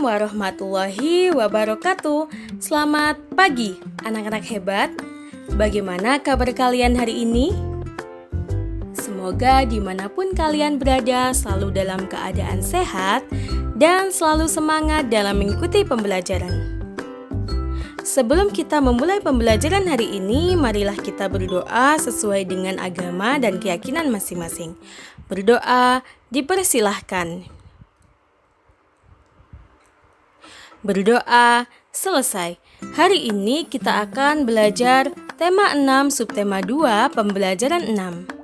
warahmatullahi wabarakatuh. Selamat pagi anak-anak hebat. Bagaimana kabar kalian hari ini? Semoga dimanapun kalian berada selalu dalam keadaan sehat dan selalu semangat dalam mengikuti pembelajaran. Sebelum kita memulai pembelajaran hari ini, marilah kita berdoa sesuai dengan agama dan keyakinan masing-masing. Berdoa dipersilahkan. Berdoa selesai. Hari ini kita akan belajar tema 6 subtema 2 pembelajaran 6.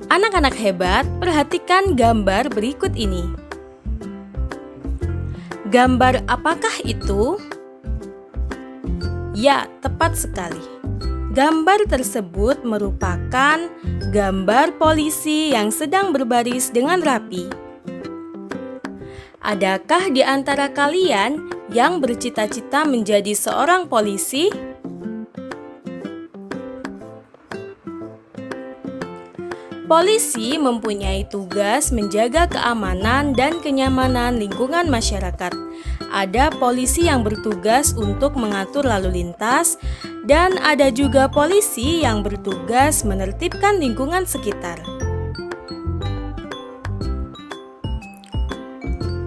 Anak-anak hebat, perhatikan gambar berikut ini. Gambar apakah itu? Ya, tepat sekali. Gambar tersebut merupakan gambar polisi yang sedang berbaris dengan rapi. Adakah di antara kalian yang bercita-cita menjadi seorang polisi? Polisi mempunyai tugas menjaga keamanan dan kenyamanan lingkungan masyarakat. Ada polisi yang bertugas untuk mengatur lalu lintas, dan ada juga polisi yang bertugas menertibkan lingkungan sekitar.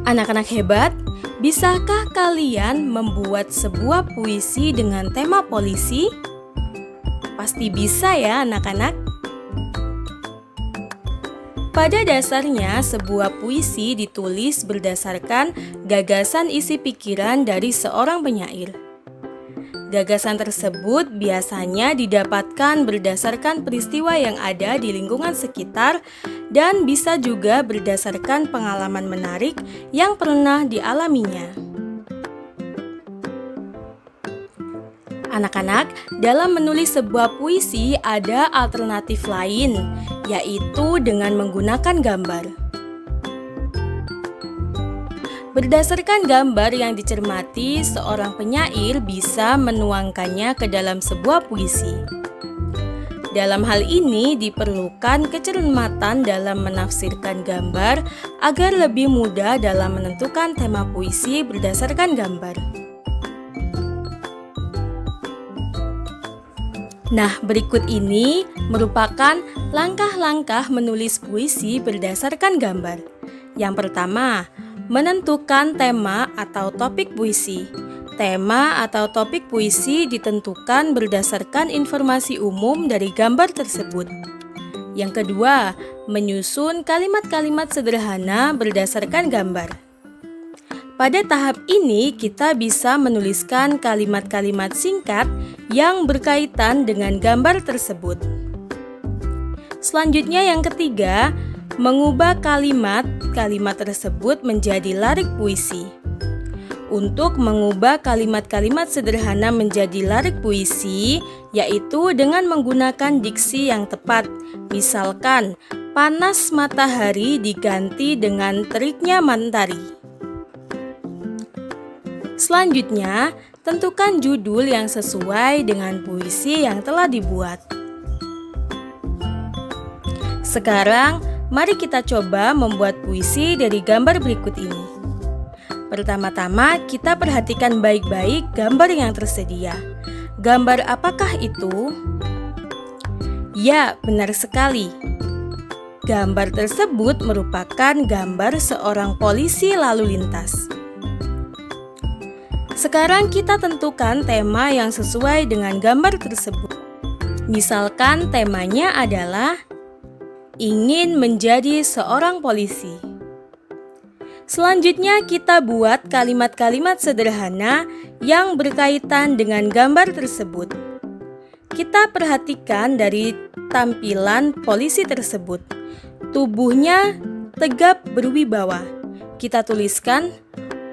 Anak-anak hebat, bisakah kalian membuat sebuah puisi dengan tema polisi? Pasti bisa ya anak-anak. Pada dasarnya, sebuah puisi ditulis berdasarkan gagasan isi pikiran dari seorang penyair. Gagasan tersebut biasanya didapatkan berdasarkan peristiwa yang ada di lingkungan sekitar dan bisa juga berdasarkan pengalaman menarik yang pernah dialaminya. Anak-anak, dalam menulis sebuah puisi ada alternatif lain, yaitu dengan menggunakan gambar. Berdasarkan gambar yang dicermati, seorang penyair bisa menuangkannya ke dalam sebuah puisi. Dalam hal ini diperlukan kecermatan dalam menafsirkan gambar agar lebih mudah dalam menentukan tema puisi berdasarkan gambar. Nah, berikut ini merupakan langkah-langkah menulis puisi berdasarkan gambar. Yang pertama, menentukan tema atau topik puisi. Tema atau topik puisi ditentukan berdasarkan informasi umum dari gambar tersebut. Yang kedua, menyusun kalimat-kalimat sederhana berdasarkan gambar. Pada tahap ini, kita bisa menuliskan kalimat-kalimat singkat yang berkaitan dengan gambar tersebut. Selanjutnya yang ketiga, mengubah kalimat-kalimat tersebut menjadi lirik puisi. Untuk mengubah kalimat-kalimat sederhana menjadi lirik puisi, yaitu dengan menggunakan diksi yang tepat. Misalkan, panas matahari diganti dengan teriknya mentari. Selanjutnya, tentukan judul yang sesuai dengan puisi yang telah dibuat. Sekarang, mari kita coba membuat puisi dari gambar berikut ini. Pertama-tama, kita perhatikan baik-baik gambar yang tersedia. Gambar apakah itu? Ya, benar sekali. Gambar tersebut merupakan gambar seorang polisi lalu lintas. Sekarang kita tentukan tema yang sesuai dengan gambar tersebut. Misalkan temanya adalah ingin menjadi seorang polisi. Selanjutnya kita buat kalimat-kalimat sederhana yang berkaitan dengan gambar tersebut. Kita perhatikan dari tampilan polisi tersebut. Tubuhnya tegap berwibawa. Kita tuliskan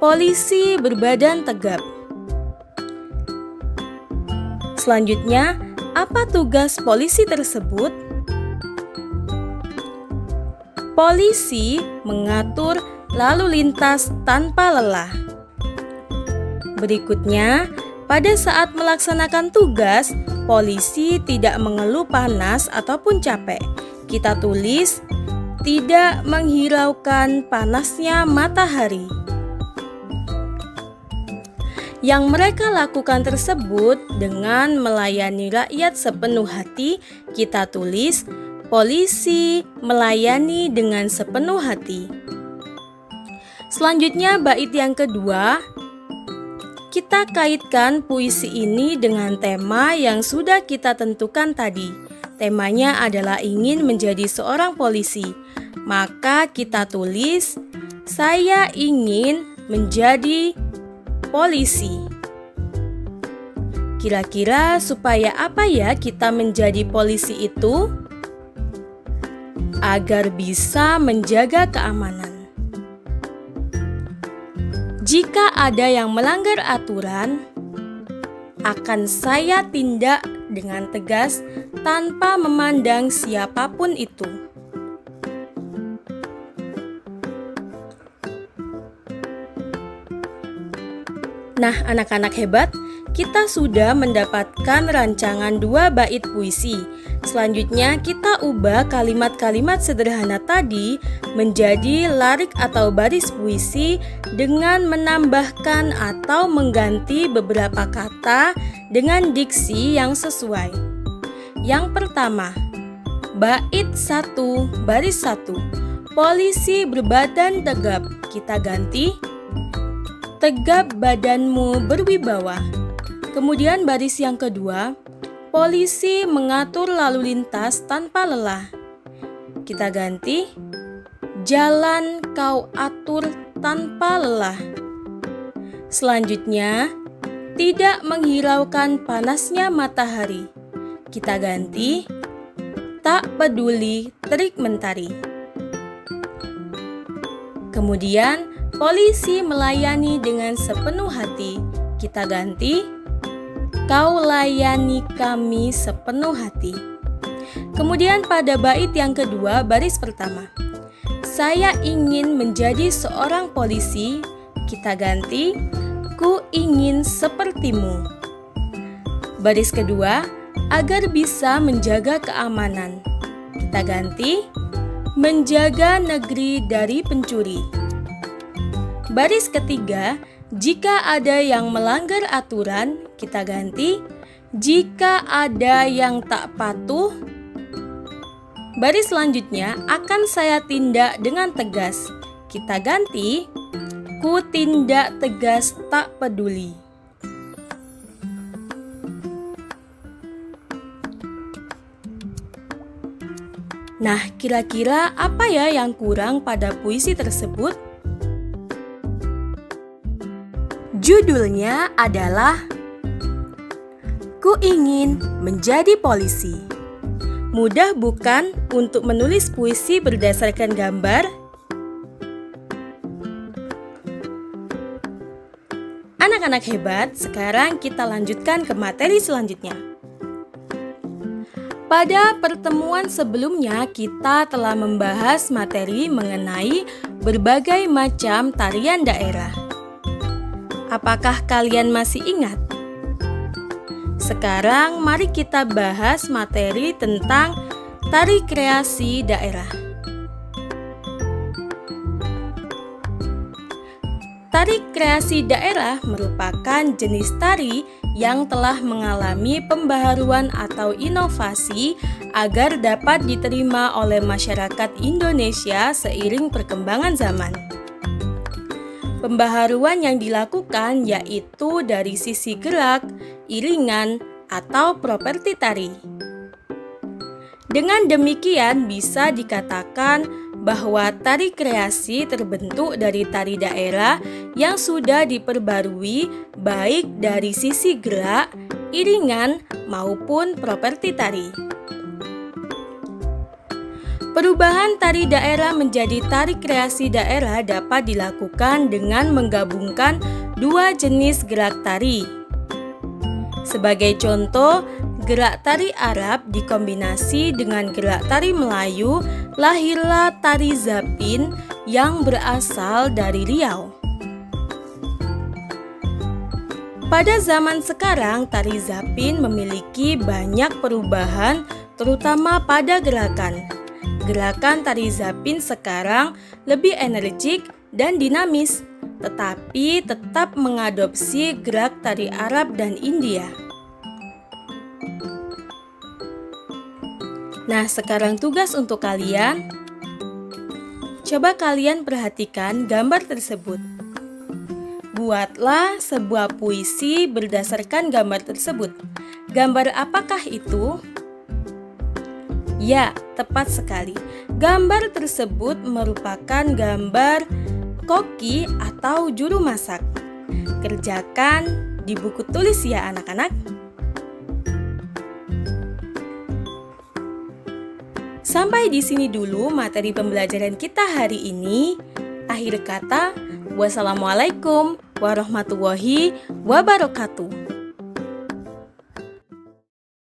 polisi berbadan tegap. Selanjutnya, apa tugas polisi tersebut? Polisi mengatur lalu lintas tanpa lelah. Berikutnya, pada saat melaksanakan tugas, polisi tidak mengeluh panas ataupun capek. Kita tulis, tidak menghiraukan panasnya matahari. Yang mereka lakukan tersebut dengan melayani rakyat sepenuh hati, kita tulis polisi melayani dengan sepenuh hati. Selanjutnya bait yang kedua, kita kaitkan puisi ini dengan tema yang sudah kita tentukan tadi. Temanya adalah ingin menjadi seorang polisi. Maka kita tulis, saya ingin menjadi polisi. Kira-kira supaya apa ya kita menjadi polisi itu? Agar bisa menjaga keamanan. Jika ada yang melanggar aturan, akan saya tindak dengan tegas tanpa memandang siapapun itu. Nah, anak-anak hebat, kita sudah mendapatkan rancangan 2 bait puisi. Selanjutnya kita ubah kalimat-kalimat sederhana tadi menjadi larik atau baris puisi dengan menambahkan atau mengganti beberapa kata dengan diksi yang sesuai. Yang pertama, bait 1 baris 1. Polisi berbadan tegap, kita ganti tegap badanmu berwibawa. Kemudian baris yang kedua, polisi mengatur lalu lintas tanpa lelah. Kita ganti, jalan kau atur tanpa lelah. Selanjutnya, tidak menghiraukan panasnya matahari. Kita ganti, tak peduli terik mentari. Kemudian, polisi melayani dengan sepenuh hati. Kita ganti, kau layani kami sepenuh hati. Kemudian pada bait yang kedua baris pertama, saya ingin menjadi seorang polisi. Kita ganti, ku ingin sepertimu. Baris kedua, agar bisa menjaga keamanan. Kita ganti, menjaga negeri dari pencuri. Baris ketiga, jika ada yang melanggar aturan, kita ganti, jika ada yang tak patuh. Baris selanjutnya, akan saya tindak dengan tegas. Kita ganti, ku tindak tegas tak peduli. Nah, kira-kira apa ya yang kurang pada puisi tersebut? Judulnya adalah Ku Ingin Menjadi Polisi. Mudah bukan untuk menulis puisi berdasarkan gambar? Anak-anak hebat, sekarang kita lanjutkan ke materi selanjutnya. Pada pertemuan sebelumnya, kita telah membahas materi mengenai berbagai macam tarian daerah. Apakah kalian masih ingat? Sekarang mari kita bahas materi tentang tari kreasi daerah. Tari kreasi daerah merupakan jenis tari yang telah mengalami pembaharuan atau inovasi agar dapat diterima oleh masyarakat Indonesia seiring perkembangan zaman. Pembaharuan yang dilakukan yaitu dari sisi gerak, iringan, atau properti tari. Dengan demikian bisa dikatakan bahwa tari kreasi terbentuk dari tari daerah yang sudah diperbarui baik dari sisi gerak, iringan, maupun properti tari. Perubahan tari daerah menjadi tari kreasi daerah dapat dilakukan dengan menggabungkan 2 jenis gerak tari. Sebagai contoh, gerak tari Arab dikombinasi dengan gerak tari Melayu, lahirlah tari Zapin yang berasal dari Riau. Pada zaman sekarang, tari Zapin memiliki banyak perubahan, terutama pada gerakan. Gerakan tari zapin sekarang lebih energik dan dinamis, tetapi tetap mengadopsi gerak tari Arab dan India. Nah, sekarang tugas untuk kalian. Coba kalian perhatikan gambar tersebut. Buatlah sebuah puisi berdasarkan gambar tersebut. Gambar apakah itu? Ya, tepat sekali. Gambar tersebut merupakan gambar koki atau juru masak. Kerjakan di buku tulis ya anak-anak. Sampai di sini dulu materi pembelajaran kita hari ini. Akhir kata, wassalamualaikum warahmatullahi wabarakatuh.